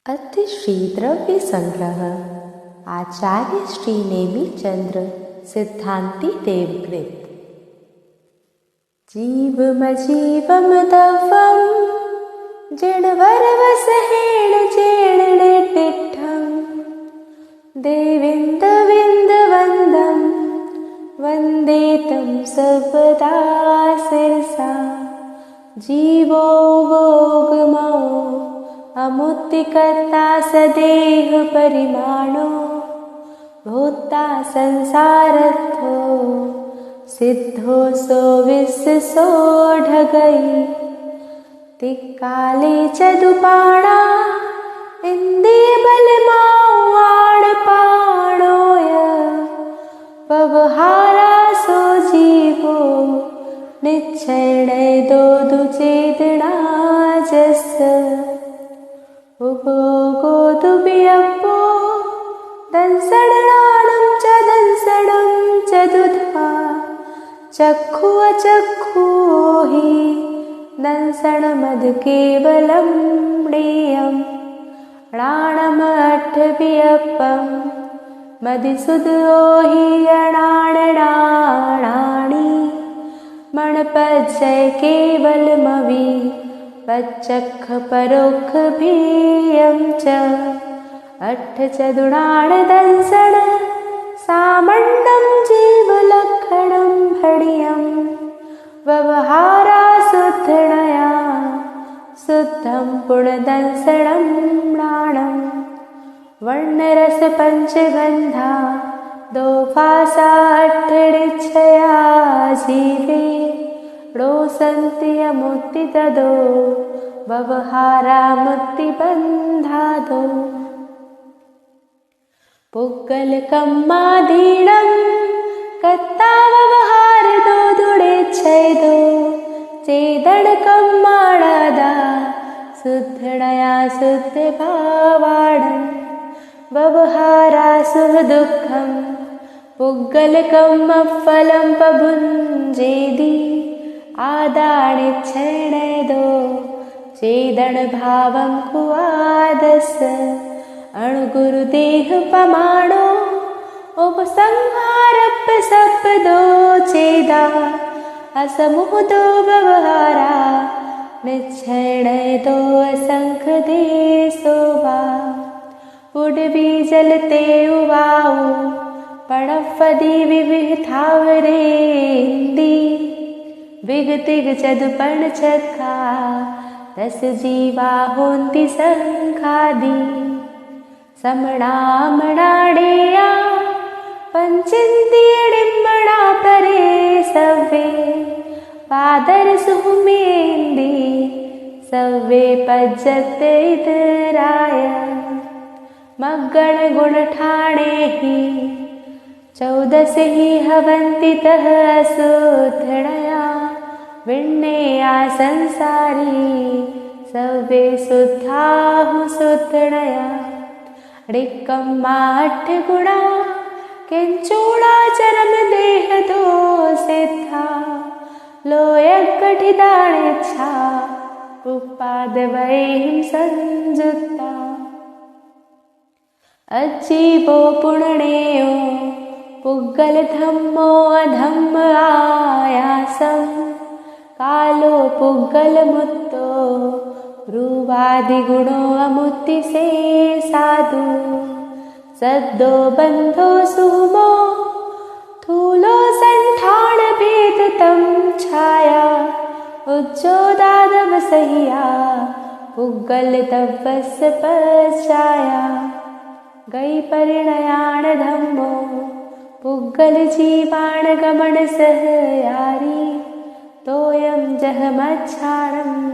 अति श्री द्रव्य संग्रह आचार्य श्री नेमिचंद्र सिद्धांति देवकृत। जीवमजीवम दवम जिणवरवसहेण जेणिटिठं देविन्दविन्दवन्दं वन्दे तं सर्वदा शिरसा। जीवो भोगमो अमुक्तिकर्ता सदेह परिमाणो भूता संसारस्थो सिद्धो सो विश्वसो ढगई। तिक्काले चदुपाणा इंद्रिय बलमाण पाणोय व्यवहारा सो जीवो निश्चय दो दुचेदना जस। उपभोगो दुबियप्पो दंसणानं च दंसणं च दुधा चक्षु अचक्षु हि दंसणमद् केवलं म्रियं प्राणमट्ठबियप्पं मदिसुदो हि अणाणि मणपज्जय केवलमवि पच्चक्ख परोक्ष भीयं च अट्ठ चदुणाण दंसण सामण्डं जीवलक्षणं भणियं व्यवहारा शुद्धणया शुद्धं पुणदंसणं प्राणं वर्णरस पञ्चगन्धा दो भासा अट्ठनिच्छया जीवे रोसन्ति अमुक्ति तदो व्यवहारा मुक्तिबन्धादो। पुग्गलकम्मादीनं कत्ता व्यवहार दो दुडेच्छेदो चेदणकम्माणदा शुद्धणया शुद्धभावाणं व्यवहारा सुखदुःखं पुग्गलकम्मफलं पभुञ्जेदि आदानिच्छेणेदो चेदण भावं कुवादस। अणुगुरुदेह पमाणो उपसंहारप्पसप्पदो चेदा असमुहदो व्यवहारा निच्छेणेदो असंख्यदेशो वा। पुडवी जलते उवाऊ पणपदी विविधावरेन्दी विगतिग चदुपर्ण चक्खा दस जीवा होन्ति संखादि। समणामणाडेया पंचिन्दियडिम्मणा परे सवे पादर सुमेन्दी सवे पज्जत इतराय। मग्गण गुण ठाणे ही 14 ही हवन्ति तः शुद्धणया विण्णेया संसारी सवे शुद्धाहु शुद्धणया। ऋक्कम्माट्ठ गुणा किंचूणाचरम देह दो सिद्धा लोयकठिदाणेच्छा उपादवैहिं संयुक्ता। अजीवो पुण्येयो पुग्गलधम्मो अधम्म आयासं कालो पुग्गलमुत्तो ब्रुवादिगुणो अमुक्ति से साधु। सद्दो बन्धो सुमो थूलो संठाण भेदतं छाया उज्जोदादव सहिया पुग्गल तवस पचाया। गई परिणयाण धम्मो पुग्गल जीवाण गमन सहयारी तोयं जहमच्छाणम्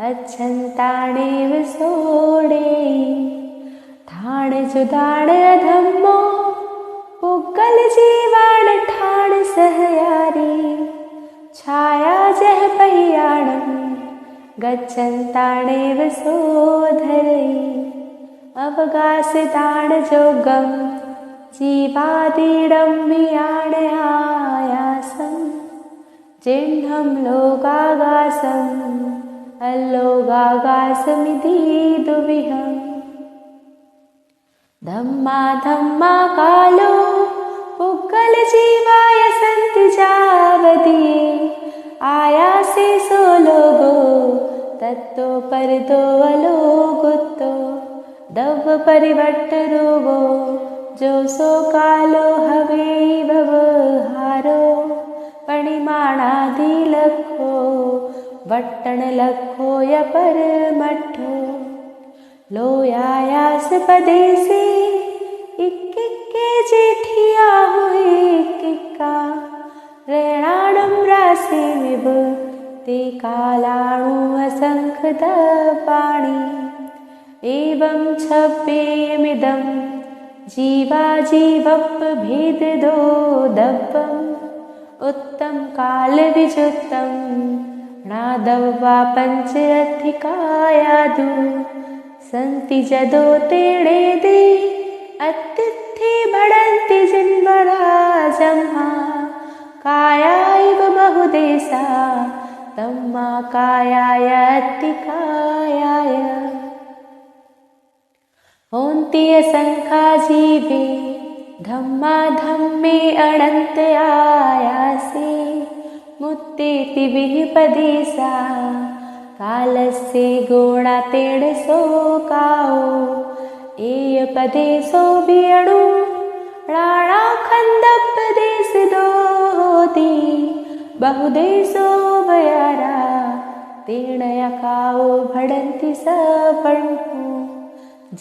अच्छन्ताणेव सोडे। ठाण जुदाण धम्मो पुग्गल जीवाण ठाण सहयारी छाया जह पहियाणं गच्छन्ताणेव सोधरै। अवगासिताण जोगं जीवादीडं वियाण आयासं चिह्नं लोकागासम् अल्लोगागासमिति दुविहम् धम्मा धम्मा कालो पुग्गल जीवाय सन्ति जावदिये आयासे सो लोगो तत्तो परतो अलोगुत्तो दव परिवट्ट रोगो जो सो कालो हवे व्यवहारो पणिमाणादि लखो वट्टण लखो य परमठ्ठो लोयायास पदेसे इक्किक्के जेठिया हुए इक्किक्का रेणाणं रासे विभ ते कालाणु असंख्य पाणि एवं छप्पेयमिदं जीवा जीवप भेददो दब्बम् उत्तम काल विजुत्तम नादव्वा पंच अधिकायादु संति जदो तेणे दे अतिथि भड़न्ति जिन्वराजम्हा कायाइव बहुदेशा तम्मा कायाय अतिकायाय होन्ति असंख्या जीवे धम्मा धम्मे अनंत आयासे मुत्तेति विपदेसा कालस्य गुणा तेण सो काओ एय पदेसो बियणु राणा खंदपदेश दो होती बहुदेशो बयारा तेण यकाओ भड़न्ति सपण्णु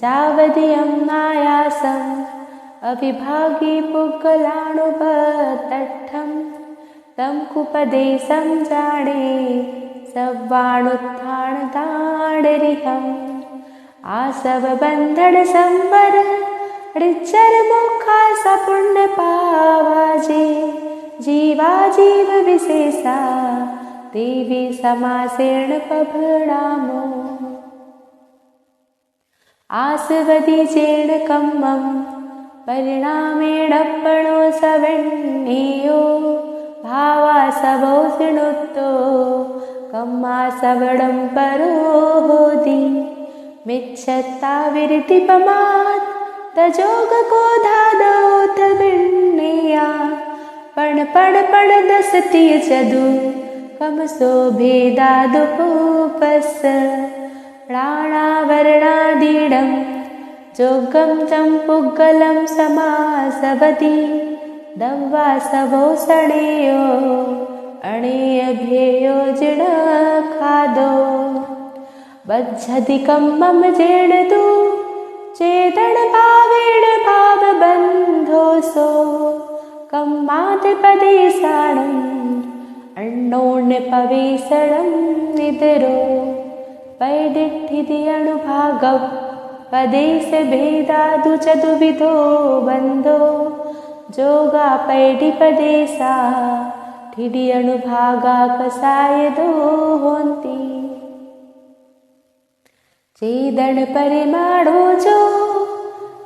जावदियं आयासम् अविभागी पुग्गलाणुपतट्ठं तं कुपदेशं जाने सव्वाणुत्थान दाडरिहम् आसव बंधन संवर ऋचर मोखा सपुण्य पावाजे जीवा जीव विशेषा देवी समासेन पभणामो आसवदी जेण कम्मं परिणामेणप्पणो सवण्णीयो भावासवो शृणुत्तो कम्मासवडं परो होदि मिच्छत्ता विरतिपमात् तजोगको धादोथ विण्णीया पण दसति चदु कमसो भेदादुपूपस्स प्राणावर्णादीडं जोगं तं पुग्गलं समासवति दव्वासवो सणेयो अणेयभ्येयो जिणखादो वज्झधिकं मम जेणतु चेतन भावेण भावबन्धोऽसो कम्मादिपदेशाणम् अण्णोन्यपवेशणं निदरो पैडिठिति अणुभागव पदेश भेदादु चतुर्विधो बन्धो जोगा पैडिपदेशा ठिडि अणुभागा कसायदो होन्ति चेदण परिमाणो जो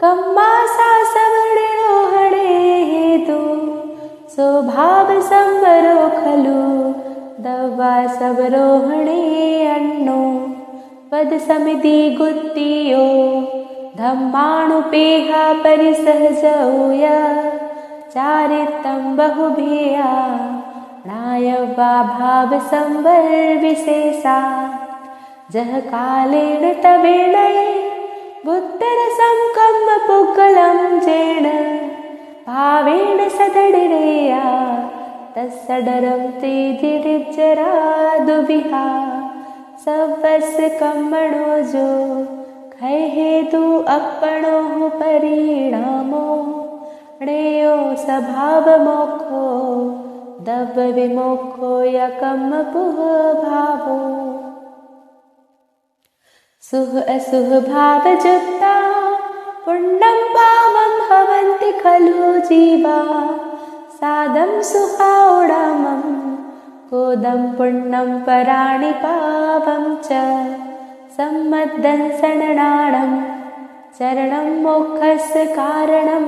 कम्मासा सवर्णिरोहणे हेतु स्वभाव संवरो खलु दव्वा सवरोहणे अण्णो पद समिति गुत्तियो धम्माणुपेहा परिसहजौय चारितं बहुभिया नायवा भाव संवर विशेषा जह कालेन तवेणये बुद्धरसं कम्म पुग्गलं जेण भावेण सदडिरेया तस्सडरं तेजिरिज्जरा दुविहा सवस कम्मणो जो खै हेतु अपणो परिणामो णेयो स्वभाव मोखो दव विमोखो यकम पुह भावो सुह असुह भाव जुत्ता पुण्यं पावं भवन्ति खलु जीवा सादं सुहावडामं कोदं पुण्यं पराणि पावं च सम्मद्धं सननाणं चरणं मोक्षस्य कारणं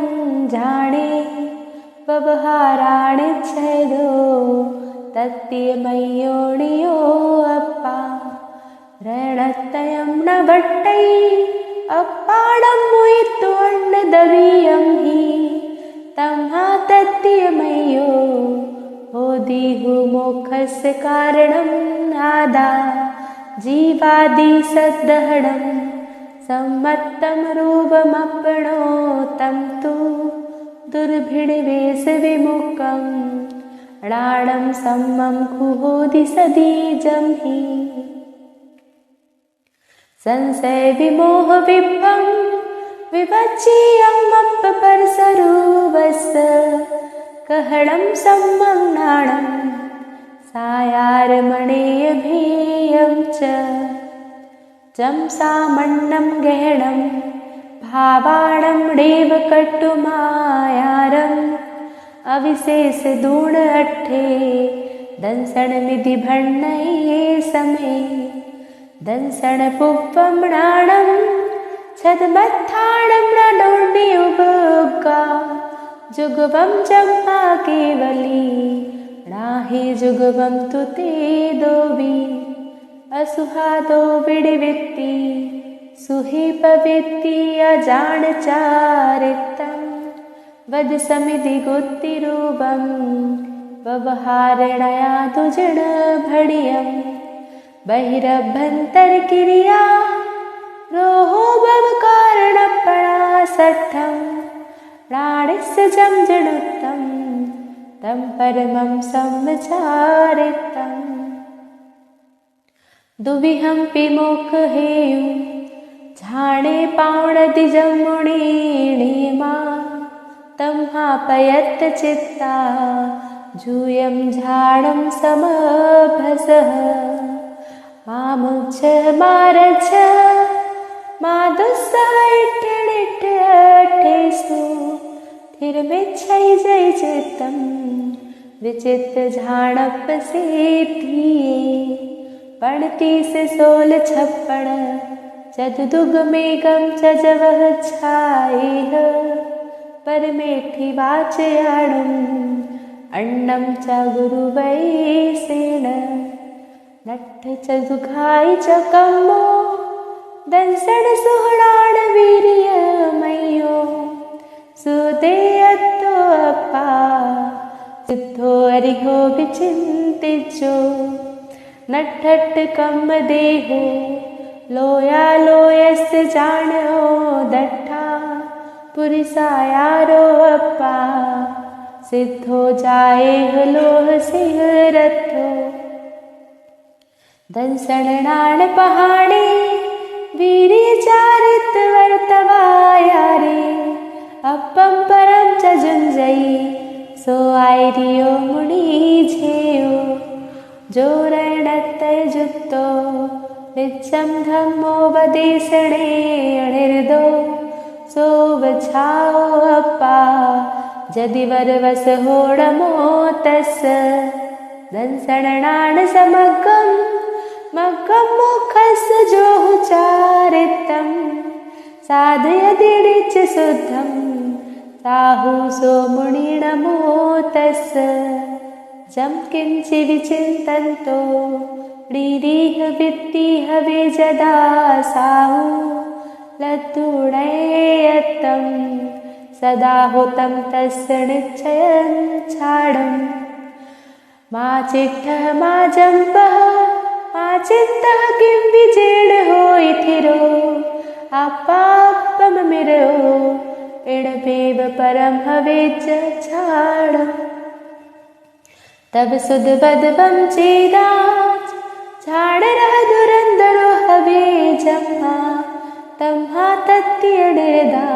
जाने व्यवहाराणि छेदो तत्तिमयोणियो अप्पा रणत्तयं न भट्टै अप्पाडं मुयित्तु अन्नदवीयं हि तम्हा तत्यमयो ओदिहु मोक्षस्य कारणं नादा जीवादि सद्दहणं सम्मत्तं रूपमप्पणो तं तु दुर्भिणवेशविमुखं णाणं सम्मं कुहोदि सदीजं हि संशय विमोह विभ्वं विवच्यमप्परसरूपस्य कहणं सम्मं नाणं सायारमणेयभेयं च सामण्णं गहणं भावाणं डेवकट्टुमायारम् अविशेषदूण अट्ठे दंसणमिति भण्णये समे दंसणपुप्पं नाणं छदमत्थाणं नडोर्नियुगा जुगवं जम्मा केवली नाहि जुगवं तु ते दोवि असुहादो विडिवित्ति सुहिपवित्ति अजानचारितं वद समिति गुत्तिरूपं व्यवहारणया दुजण भडियं बहिरभ्यन्तरक्रिया रोहो भवकारणपणा सत्थं प्राणस्य जंजनुत्तं तं परमं संविचारितम् दुविहं पिमोख हेयु झाणे पावणदिजं मुनिणीमा तं हापयत् चित्ता जूयं झाडं समभसः मामुच्छ मारच्छ मादुस्सह इट्ठेसु थिरमिच्छै जय चित्तं विचित्र झाणपसेथिये पणति से 16 छप्पण चतुदुगमेघं च जवः छायेह परमेठि वाचयाणुम् अन्नं च गुरुवैसेन नट्ठ च दुघाय च कम्मो दंसण सुहणाण वीर्यमयो सुदेयत्तो अप्पा सिद्धो अरिहो विचिन्तिजो नट्ठट्ट कम्म देहो लोया लोयस्त जानो दट्ठा पुरिसायारो अप्पा सिद्धो जाएह लोह सिंह रथो दंसण नाण पहाड़े वीर्य चारित वर्तवायारे अप्पम परम च जुंजई सो आयरियो मुनि झेयो जोरणत्त जुत्तो नित्यं धम्मो वदेशणे अनिर्दो सो बछाओ अप्पा जदि वरवस होडमो तस् दंसणाण समग्गं मग्गं मुखस् जोहुचारितं साधयदिडिच शुद्धं साहु सो मुनिनमो तस् जं किंचि विचिन्तन्तो रीरिह वित्तिह विजदा साहु लतुणयत्तं सदा हुतं तस्य निश्चयं छाडं मा चिट्ठः मा जम्पः मा चित्तः किं विजेण होइथिरो आपापममिरो इणमेव परं हवे च छाडम् तब सुध बदबम चेदाच झाड़ रह दुरंदरो हवे जम्मा तम्हा तत्यनिर्दा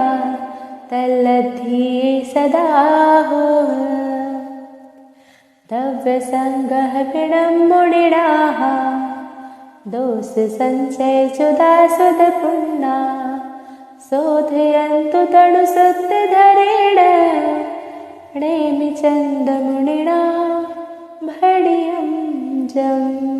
तल्लधी सदा हो दव्य संगह पिणं मुनिणाः दोष संचय चुदा सुध पुन्ना शोधयन्तु तणुसुत्तधरेण नेमि चन्दमुनिना भडियं जम्।